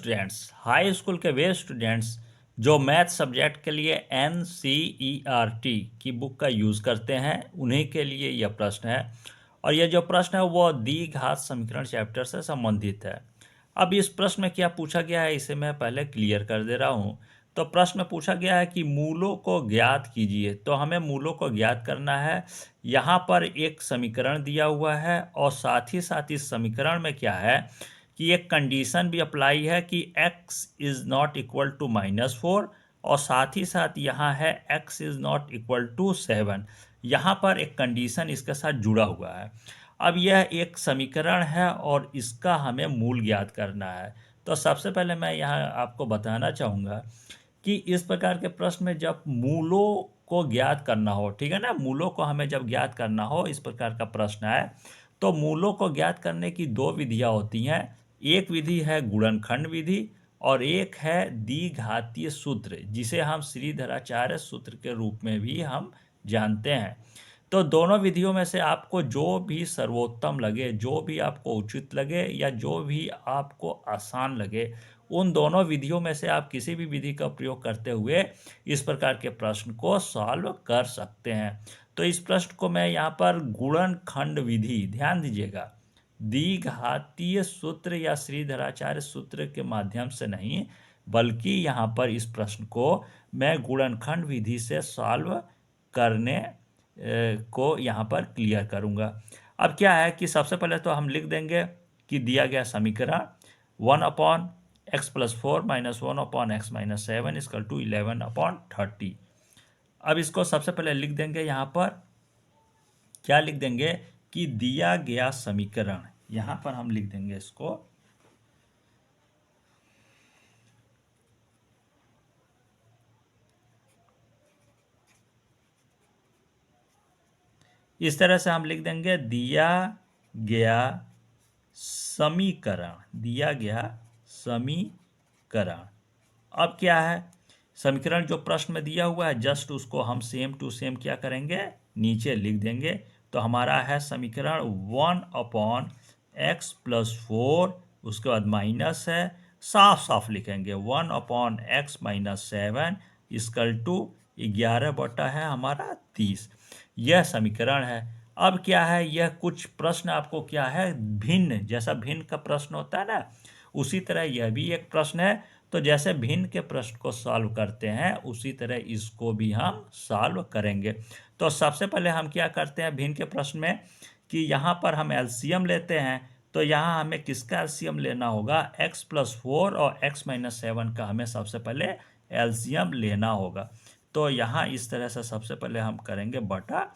Students, high school के वे students जो math subject के लिए NCERT की बुक का यूज़ करते हैं, उन्हीं के लिए यह प्रश्न है। और यह जो प्रश्न है वो द्विघात समीकरण चैप्टर से संबंधित है। अब इस प्रश्न में क्या पूछा गया है, इसे मैं पहले क्लियर कर दे रहा हूँ। तो प्रश्न में पूछा गया है कि मूलों को ज्ञात कीजिए। तो हमें मूलों को ज्ञात करना है। यहाँ पर एक समीकरण दिया हुआ है और साथ ही साथ इस समीकरण में क्या है कि एक कंडीशन भी अप्लाई है कि x is not equal to -4 और साथ ही साथ यहाँ है x is not equal to 7। यहाँ पर एक कंडीशन इसके साथ जुड़ा हुआ है। अब यह एक समीकरण है और इसका हमें मूल ज्ञात करना है। तो सबसे पहले मैं यहाँ आपको बताना चाहूँगा कि इस प्रकार के प्रश्न में जब मूलों को ज्ञात करना हो, ठीक है ना, मूलों को हमें जब ज्ञात करना हो, इस प्रकार का प्रश्न है, तो मूलों को ज्ञात करने की दो विधियां होती हैं। एक विधि है गुणनखंड विधि और एक है द्विघातीय सूत्र, जिसे हम श्रीधराचार्य सूत्र के रूप में भी हम जानते हैं। तो दोनों विधियों में से आपको जो भी सर्वोत्तम लगे, जो भी आपको उचित लगे या जो भी आपको आसान लगे, उन दोनों विधियों में से आप किसी भी विधि का प्रयोग करते हुए इस प्रकार के प्रश्न को सॉल्व कर सकते हैं। तो इस प्रश्न को मैं यहाँ पर गुणनखंड विधि, ध्यान दीजिएगा, द्विघातीय सूत्र या श्रीधराचार्य सूत्र के माध्यम से नहीं, बल्कि यहाँ पर इस प्रश्न को मैं गुणनखंड विधि से सॉल्व करने को यहाँ पर क्लियर करूँगा। अब क्या है कि सबसे पहले तो हम लिख देंगे कि दिया गया समीकरण 1/x+4 - 1/x-7 = 11/30। अब इसको सबसे पहले लिख देंगे, यहाँ पर क्या लिख देंगे कि दिया गया समीकरण, यहाँ पर हम लिख देंगे इसको इस तरह से हम लिख देंगे दिया गया समीकरण, दिया गया समीकरण। अब क्या है, समीकरण जो प्रश्न में दिया हुआ है जस्ट उसको हम सेम टू सेम क्या करेंगे, नीचे लिख देंगे। तो हमारा है समीकरण 1/x+4, उसके बाद माइनस है, साफ साफ लिखेंगे 1/x-7 = 11 है हमारा 30। यह समीकरण है। अब क्या है, यह कुछ प्रश्न आपको क्या है, भिन्न, जैसा भिन्न का प्रश्न होता है ना, उसी तरह यह भी एक प्रश्न है। तो जैसे भिन्न के प्रश्न को सॉल्व करते हैं उसी तरह इसको भी हम सॉल्व करेंगे। तो सबसे पहले हम क्या करते हैं भिन्न के प्रश्न में कि यहाँ पर हम एलसीएम लेते हैं। तो यहाँ हमें किसका एलसीएम लेना होगा, x+4 और x-7 का हमें सबसे पहले एलसीएम लेना होगा। तो यहाँ इस तरह से सबसे पहले हम करेंगे बटा,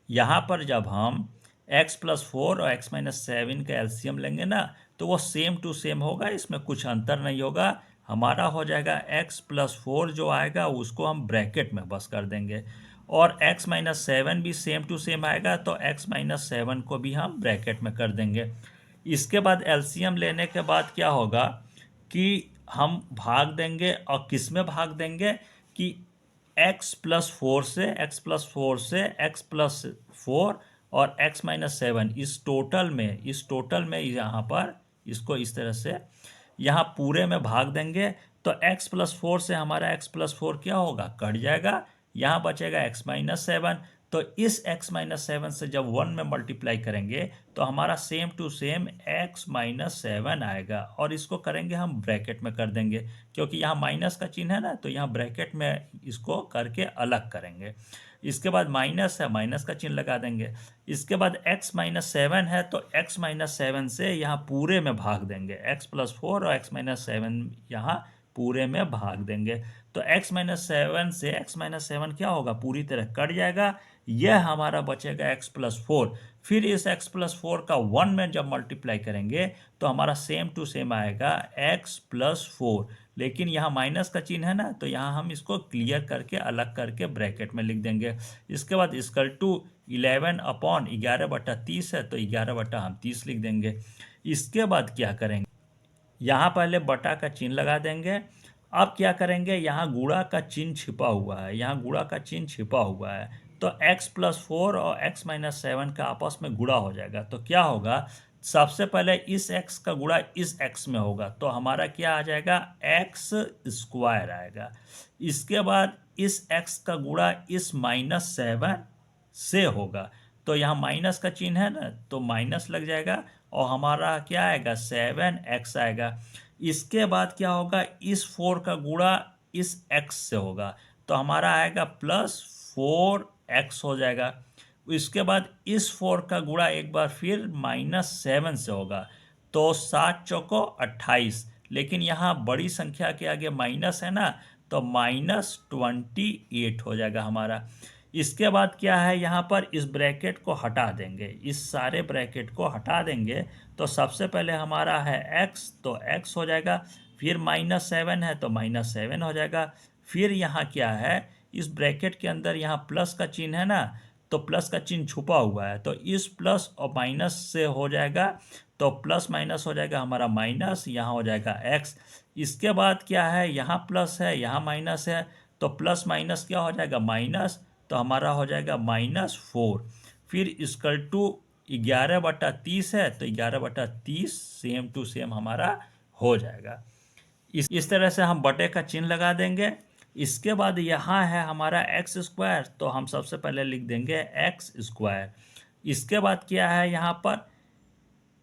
यहाँ पर जब हम x+4 और x-7 का एलसीएम लेंगे ना, तो वो सेम टू सेम होगा, इसमें कुछ अंतर नहीं होगा। हमारा हो जाएगा x+4 जो आएगा उसको हम ब्रैकेट में बस कर देंगे और x-7 भी सेम टू सेम आएगा, तो x-7 को भी हम ब्रैकेट में कर देंगे। इसके बाद एलसीएम लेने के बाद क्या होगा कि हम भाग देंगे, और किस में भाग देंगे कि x+4 से x+4 और x-7 इस टोटल में यहाँ पर इसको इस तरह से यहाँ पूरे में भाग देंगे। तो x+4 से हमारा x+4 क्या होगा, कट जाएगा, यहाँ बचेगा x-7। तो इस x-7 से जब 1 में मल्टीप्लाई करेंगे तो हमारा सेम टू सेम x-7 आएगा, और इसको करेंगे हम ब्रैकेट में कर देंगे, क्योंकि यहाँ माइनस का चिन्ह है ना, तो यहाँ ब्रैकेट में इसको करके अलग करेंगे। इसके बाद माइनस है, माइनस का चिन्ह लगा देंगे। इसके बाद x-7 है, तो x-7 से यहाँ पूरे में भाग देंगे, x+4 और x-7 यहाँ पूरे में भाग देंगे। तो x-7 से x-7 क्या होगा, पूरी तरह कट जाएगा, यह हमारा बचेगा x+4। फिर इस x+4 का 1 में जब मल्टीप्लाई करेंगे तो हमारा सेम टू सेम आएगा x+4, लेकिन यहाँ माइनस का चिन्ह है ना, तो यहाँ हम इसको क्लियर करके अलग करके ब्रैकेट में लिख देंगे। इसके बाद = 11/11/30 है, तो 11/30 लिख देंगे। इसके बाद क्या करेंगे, यहाँ पहले बटा का चिन्ह लगा देंगे। अब क्या करेंगे, यहाँ गुणा का चिन्ह छिपा हुआ है, यहाँ गुणा का चिन्ह छिपा हुआ है, तो x+4 और x-7 का आपस में गुणा हो जाएगा। तो क्या होगा सबसे पहले इस x का गुणा इस x में होगा तो हमारा क्या आ जाएगा, एक्स स्क्वायर आएगा। इसके बाद इस x का गुणा इस -7 से होगा तो यहाँ माइनस का चिन्ह है ना, तो माइनस लग जाएगा और हमारा क्या आएगा, 7x आएगा। इसके बाद क्या होगा, इस 4 का गुणा इस x से होगा तो हमारा आएगा +4x हो जाएगा। इसके बाद इस 4 का गुणा एक बार फिर -7 से होगा तो 7 चौको 28, लेकिन यहाँ बड़ी संख्या के आगे माइनस है ना तो -28 हो जाएगा हमारा। इसके बाद क्या है, यहाँ पर इस ब्रैकेट को हटा देंगे, इस सारे ब्रैकेट को हटा देंगे तो सबसे पहले हमारा है x तो x हो जाएगा, फिर -7 है तो -7 हो जाएगा। फिर यहाँ क्या है, इस ब्रैकेट के अंदर यहाँ प्लस का चिन्ह है ना तो प्लस का चिन्ह छुपा हुआ है तो इस प्लस और माइनस से हो जाएगा तो प्लस माइनस हो जाएगा हमारा माइनस, यहाँ हो जाएगा x। इसके बाद क्या है, यहाँ प्लस है यहाँ माइनस है तो प्लस माइनस क्या हो जाएगा, माइनस, तो हमारा हो जाएगा -4। फिर इसकल टू 11/30 है तो 11/30 सेम टू सेम हमारा हो जाएगा। इस तरह से हम बटे का चिन्ह लगा देंगे। इसके बाद यहाँ है हमारा एक्स स्क्वायर तो हम सबसे पहले लिख देंगे एक्स स्क्वायर। इसके बाद क्या है, यहाँ पर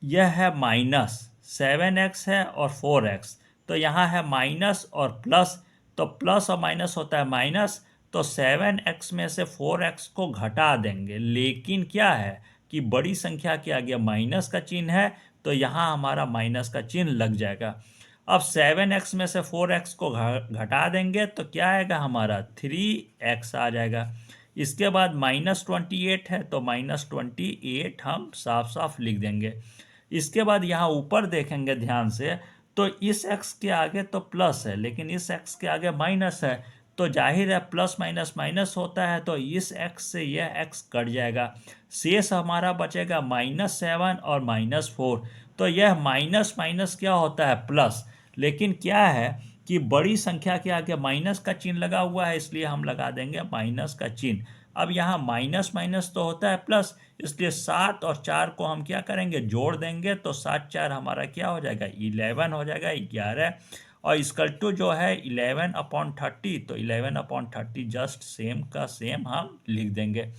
यह है -7x है और 4x तो यहाँ है माइनस और प्लस, तो प्लस और माइनस होता है माइनस, तो 7x में से 4x को घटा देंगे, लेकिन क्या है कि बड़ी संख्या के आगे माइनस का चिन्ह है तो यहाँ हमारा माइनस का चिन्ह लग जाएगा। अब 7x में से 4x को घटा देंगे तो क्या आएगा हमारा 3x आ जाएगा। इसके बाद -28 है तो -28 हम साफ साफ लिख देंगे। इसके बाद यहाँ ऊपर देखेंगे ध्यान से तो इस x के आगे तो प्लस है लेकिन इस x के आगे माइनस है तो जाहिर है प्लस माइनस माइनस होता है तो इस x से यह x कट जाएगा, शेष हमारा बचेगा -7 और -4। तो यह माइनस माइनस क्या होता है, प्लस, लेकिन क्या है कि बड़ी संख्या के आगे माइनस का चिन्ह लगा हुआ है इसलिए हम लगा देंगे माइनस का चिन्ह। अब यहाँ माइनस माइनस तो होता है प्लस, इसलिए 7 और 4 को हम क्या करेंगे, जोड़ देंगे तो 7 4 हमारा क्या हो जाएगा, 11 हो जाएगा, 11। और इसकल टू जो है 11/30 तो 11/30 जस्ट सेम का सेम हम लिख देंगे।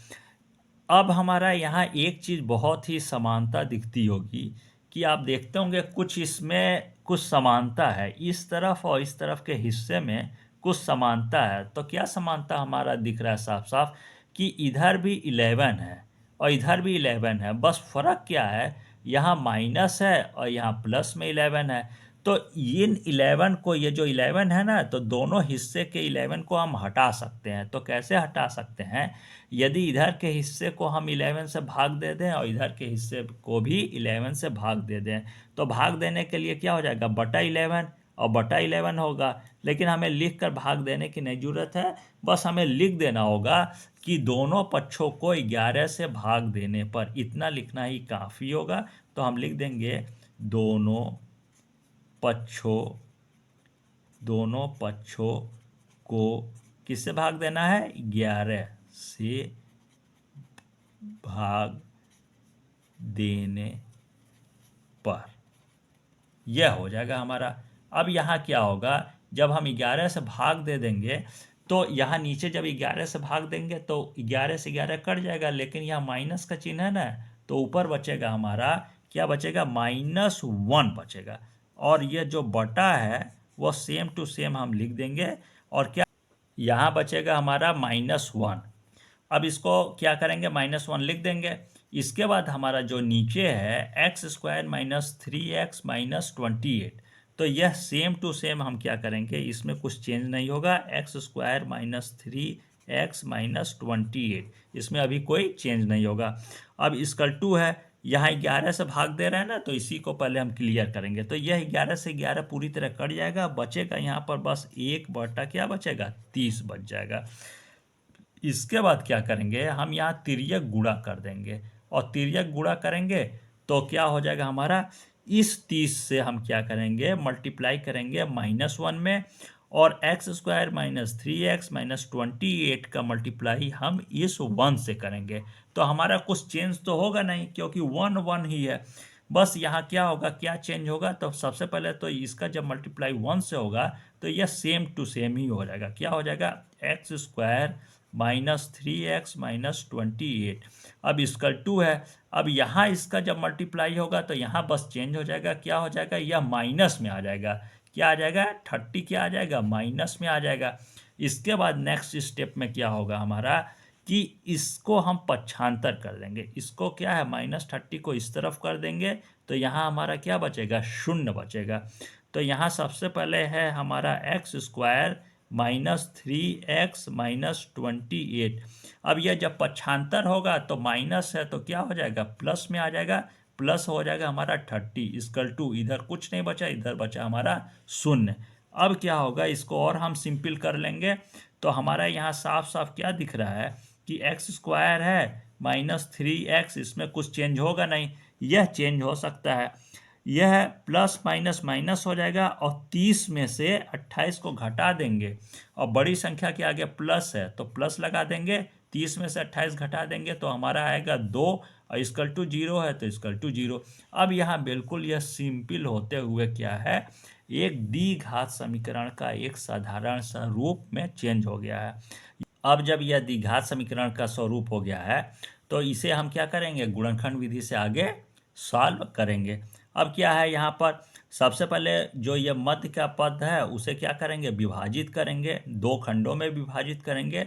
अब हमारा यहाँ एक चीज़ बहुत ही समानता दिखती होगी कि आप देखते होंगे कुछ इसमें कुछ समानता है, इस तरफ और इस तरफ के हिस्से में कुछ समानता है। तो क्या समानता हमारा दिख रहा है साफ साफ कि इधर भी 11 है और इधर भी 11 है, बस फ़र्क क्या है, यहाँ माइनस है और यहाँ प्लस में 11 है। तो इन 11 को, ये जो 11 है ना, तो दोनों हिस्से के 11 को हम हटा सकते हैं। तो कैसे हटा सकते हैं, यदि इधर के हिस्से को हम 11 से भाग दे दें और इधर के हिस्से को भी 11 से भाग दे दें तो भाग देने के लिए क्या हो जाएगा, बटा 11 और बटा 11 होगा। लेकिन हमें लिख कर भाग देने की नहीं ज़रूरत है, बस हमें लिख देना होगा कि दोनों पक्षों को 11 से भाग देने पर, इतना लिखना ही काफ़ी होगा। तो हम लिख देंगे दोनों पक्षों को किससे भाग देना है, 11 से भाग देने पर, यह हो जाएगा हमारा। अब यहाँ क्या होगा, जब हम 11 से भाग दे देंगे तो यहाँ नीचे जब 11 से भाग देंगे तो 11 से 11 कट जाएगा, लेकिन यहाँ माइनस का चिन्ह है ना तो ऊपर बचेगा हमारा, क्या बचेगा, -1 बचेगा। और ये जो बटा है वो सेम टू सेम हम लिख देंगे और क्या यहाँ बचेगा हमारा -1। अब इसको क्या करेंगे, -1 लिख देंगे। इसके बाद हमारा जो नीचे है x² - 3x - 28, तो यह सेम टू सेम हम क्या करेंगे, इसमें कुछ चेंज नहीं होगा, x² - 3x - 28, इसमें अभी कोई चेंज नहीं होगा। अब इसकल टू है, यहाँ 11 से भाग दे रहे हैं ना तो इसी को पहले हम क्लियर करेंगे। तो यह 11 से 11 पूरी तरह कट जाएगा, बचेगा यहाँ पर बस 1 बटा क्या बचेगा, 30 बच जाएगा। इसके बाद क्या करेंगे, हम यहाँ तिर्यक गुणा कर देंगे और तिर्यक गुणा करेंगे तो क्या हो जाएगा हमारा, इस 30 से हम क्या करेंगे, मल्टीप्लाई करेंगे -1 में, और x² - 3x - 28 का मल्टीप्लाई हम इस 1 से करेंगे। तो हमारा कुछ चेंज तो होगा नहीं क्योंकि 1 1 ही है। बस यहाँ क्या होगा, क्या चेंज होगा, तो सबसे पहले तो इसका जब मल्टीप्लाई 1 से होगा तो यह सेम टू सेम ही हो जाएगा। क्या हो जाएगा, x square minus 3x minus 28। अब इसका 2 है। अब यहाँ इसका जब मल्टीप्लाई होगा तो यहाँ बस चेंज हो जाएगा, क्या हो जाएगा, यह माइनस में आ जाएगा। क्या आ जाएगा, 30 क्या आ जाएगा, माइनस में आ जाएगा। इसके बाद नेक्स्ट स्टेप में क्या होगा हमारा, कि इसको हम पक्षांतर कर देंगे। इसको क्या है, -30 को इस तरफ कर देंगे तो यहाँ हमारा क्या बचेगा, शून्य बचेगा। तो यहाँ सबसे पहले है हमारा एक्स स्क्वायर -3x माइनस 28। अब यह जब पक्षांतर होगा तो माइनस है तो क्या हो जाएगा, प्लस में आ जाएगा। प्लस हो जाएगा हमारा 30 इक्वल टू, इधर कुछ नहीं बचा, इधर बचा हमारा शून्य। अब क्या होगा, इसको और हम सिंपल कर लेंगे तो हमारा यहाँ साफ साफ क्या दिख रहा है कि एक्स स्क्वायर है -3x, इसमें कुछ चेंज होगा नहीं, यह चेंज हो सकता है। यह प्लस माइनस माइनस हो जाएगा और 30 में से 28 को घटा देंगे और बड़ी संख्या के आगे प्लस है तो प्लस लगा देंगे। 30 में से 28 घटा देंगे तो हमारा आएगा 2 और इक्वल टू 0 है तो इक्वल टू 0। अब यहाँ बिल्कुल यह सिंपल होते हुए क्या है, एक द्विघात समीकरण का एक साधारण सा रूप में चेंज हो गया है। अब जब यह द्विघात समीकरण का स्वरूप हो गया है तो इसे हम क्या करेंगे, गुणनखंड विधि से आगे सॉल्व करेंगे। अब क्या है यहाँ पर, सबसे पहले जो ये मध्य का पद है उसे क्या करेंगे, विभाजित करेंगे, दो खंडों में विभाजित करेंगे।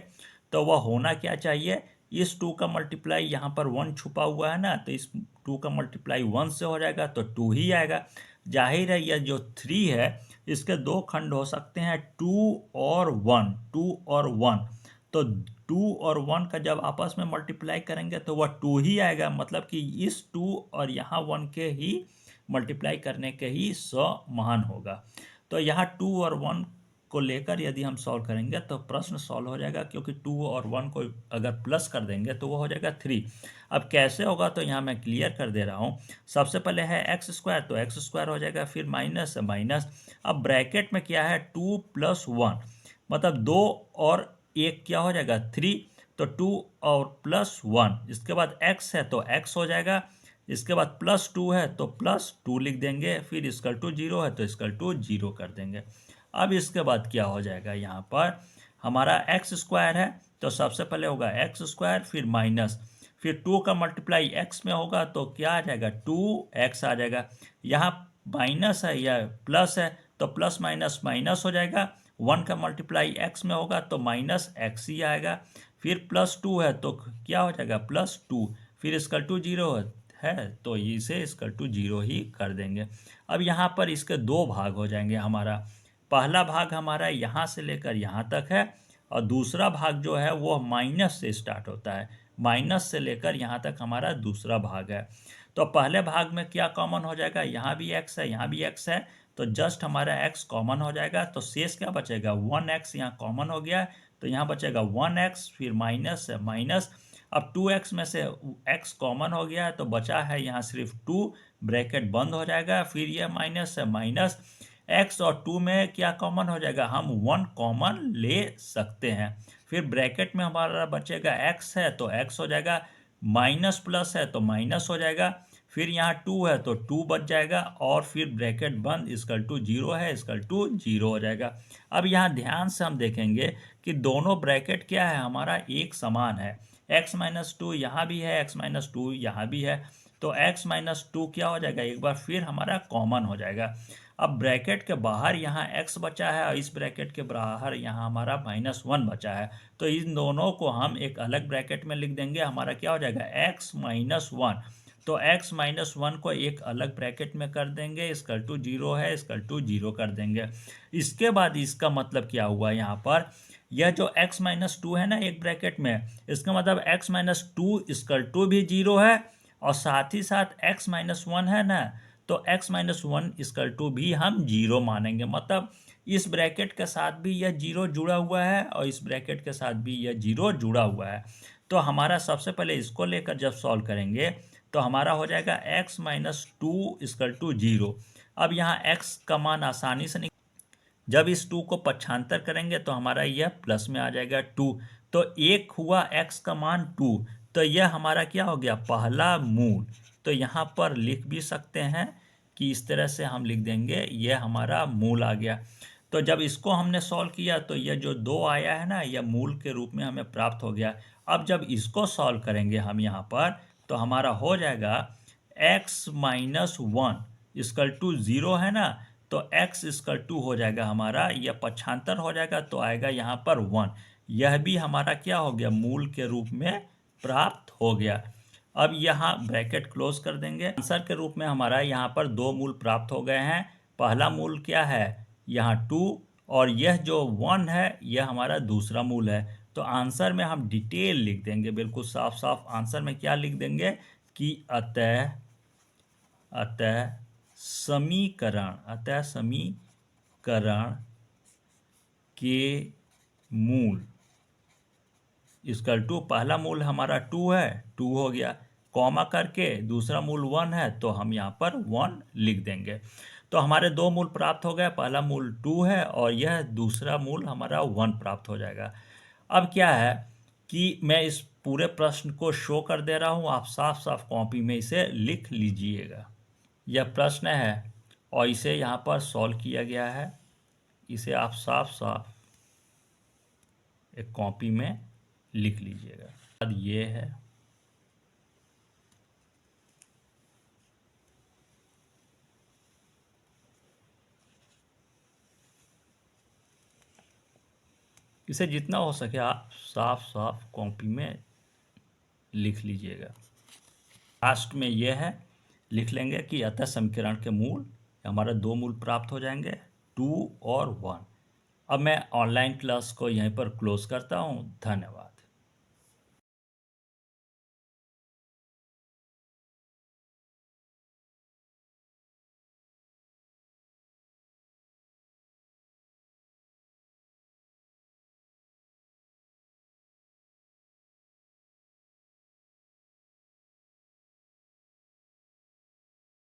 तो वह होना क्या चाहिए, इस 2 का मल्टीप्लाई यहाँ पर 1 छुपा हुआ है ना, तो इस 2 का मल्टीप्लाई 1 से हो जाएगा तो 2 ही आएगा। जाहिर है यह जो 3 है इसके दो खंड हो सकते हैं, 2 और 1, 2 और 1। तो 2 और 1 का जब आपस में मल्टीप्लाई करेंगे तो वह 2 ही आएगा, मतलब कि इस 2 और यहाँ 1 के ही मल्टीप्लाई करने के ही 100 महान होगा। तो यहाँ 2 और 1 को लेकर यदि हम सॉल्व करेंगे तो प्रश्न सॉल्व हो जाएगा, क्योंकि 2 और 1 को अगर प्लस कर देंगे तो वो हो जाएगा 3। अब कैसे होगा तो यहाँ मैं क्लियर कर दे रहा हूँ। सबसे पहले है एक्स स्क्वायर, तो एक्स स्क्वायर हो जाएगा, फिर माइनस है माइनस। अब ब्रैकेट में क्या है, 2 + 1, मतलब 2 और 1 क्या हो जाएगा, 3। तो 2 और +1, इसके बाद x है तो x हो जाएगा, इसके बाद +2 है तो +2 लिख देंगे, फिर इक्वल टू 0 है तो इक्वल टू 0 कर देंगे। अब इसके बाद क्या हो जाएगा, यहाँ पर हमारा एक्स स्क्वायर है तो सबसे पहले होगा एक्स स्क्वायर, फिर माइनस, फिर 2 का मल्टीप्लाई x में होगा तो क्या आ जाएगा, 2x आ जाएगा। यहाँ माइनस है या प्लस है तो प्लस माइनस माइनस हो जाएगा। 1 का मल्टीप्लाई x में होगा तो -x ही आएगा। फिर +2 है तो क्या हो जाएगा, +2, फिर इक्वल टू 0 है तो इसे इक्वल टू 0 ही कर देंगे। अब यहाँ पर इसके दो भाग हो जाएंगे हमारा। पहला भाग हमारा यहाँ से लेकर यहाँ तक है और दूसरा भाग जो है वो माइनस से स्टार्ट होता है, माइनस से लेकर यहाँ तक हमारा दूसरा भाग है। तो पहले भाग में क्या कॉमन हो जाएगा, यहाँ भी x है यहाँ भी x है तो जस्ट हमारा x कॉमन हो जाएगा, तो शेष क्या बचेगा, 1x यहाँ कॉमन हो गया तो यहाँ बचेगा 1x, फिर माइनस है माइनस। अब 2x में से x कॉमन हो गया तो बचा है यहाँ सिर्फ 2, ब्रैकेट बंद हो जाएगा, फिर यह माइनस है माइनस। x और 2 में क्या कॉमन हो जाएगा, हम 1 कॉमन ले सकते हैं। फिर ब्रैकेट में हमारा बचेगा x है तो x हो जाएगा, माइनस प्लस है तो माइनस हो जाएगा, फिर यहाँ 2 है तो 2 बच जाएगा और फिर ब्रैकेट बंद, इक्वल टू 0 है, इक्वल टू 0 हो जाएगा। अब यहाँ ध्यान से हम देखेंगे कि दोनों ब्रैकेट क्या है, हमारा एक समान है। x-2 यहाँ भी है, x-2 यहाँ भी है, तो x-2 क्या हो जाएगा, एक बार फिर हमारा कॉमन हो जाएगा। अब ब्रैकेट के बाहर यहाँ x बचा है और इस ब्रैकेट के बाहर यहाँ हमारा -1 बचा है, तो इन दोनों को हम एक अलग ब्रैकेट में लिख देंगे। हमारा क्या हो जाएगा, x-1, तो x-1 को एक अलग ब्रैकेट में कर देंगे, इक्वल टू 0 है, इक्वल टू 0 कर देंगे। इसके बाद इसका मतलब क्या हुआ, यहाँ पर यह जो x-2 है ना एक ब्रैकेट में, इसका मतलब x-2 इक्वल टू भी 0 है और साथ ही साथ x-1 है ना, तो x-1 इक्वल टू भी हम 0 मानेंगे। मतलब इस ब्रैकेट के साथ भी यह 0 जुड़ा हुआ है और इस ब्रैकेट के साथ भी यह 0 जुड़ा हुआ है। तो हमारा सबसे पहले इसको लेकर जब सॉल्व करेंगे तो हमारा हो जाएगा x-2 इक्वल टू 0। अब यहाँ x का मान आसानी से जब इस 2 को पक्षांतर करेंगे तो हमारा यह प्लस में आ जाएगा 2, तो एक हुआ x का मान 2, तो यह हमारा क्या हो गया, पहला मूल। तो यहाँ पर लिख भी सकते हैं कि इस तरह से हम लिख देंगे ये हमारा मूल आ गया। तो जब इसको हमने सॉल्व किया तो ये जो 2 आया है ना, यह मूल के रूप में हमें प्राप्त हो गया। अब जब इसको सॉल्व करेंगे हम यहाँ पर, तो हमारा हो जाएगा x माइनस 1 इक्वल टू 0 है ना, तो x इक्वल टू हो जाएगा हमारा, यह पक्षांतर हो जाएगा तो आएगा यहाँ पर 1। यह भी हमारा क्या हो गया, मूल के रूप में प्राप्त हो गया। अब यहाँ ब्रैकेट क्लोज कर देंगे। आंसर के रूप में हमारा यहाँ पर 2 मूल प्राप्त हो गए हैं। पहला मूल क्या है, यहाँ 2, और यह जो 1 है यह हमारा दूसरा मूल है। तो आंसर में हम डिटेल लिख देंगे, बिल्कुल साफ साफ आंसर में क्या लिख देंगे कि अतः समीकरण के मूल इक्वल टू, पहला मूल हमारा 2 है, 2 हो गया, कॉमा करके दूसरा मूल 1 है तो हम यहाँ पर 1 लिख देंगे। तो हमारे 2 मूल प्राप्त हो गए, पहला मूल 2 है और यह दूसरा मूल हमारा 1 प्राप्त हो जाएगा। अब क्या है कि मैं इस पूरे प्रश्न को शो कर दे रहा हूँ, आप साफ साफ कॉपी में इसे लिख लीजिएगा। यह प्रश्न है और इसे यहाँ पर सॉल्व किया गया है, इसे आप साफ साफ एक कॉपी में लिख लीजिएगा। अब ये है, इसे जितना हो सके आप साफ साफ कॉपी में लिख लीजिएगा। लास्ट में यह है, लिख लेंगे कि अतः समीकरण के मूल, हमारा 2 मूल प्राप्त हो जाएंगे, 2 और 1। अब मैं ऑनलाइन क्लास को यहीं पर क्लोज करता हूँ। धन्यवाद।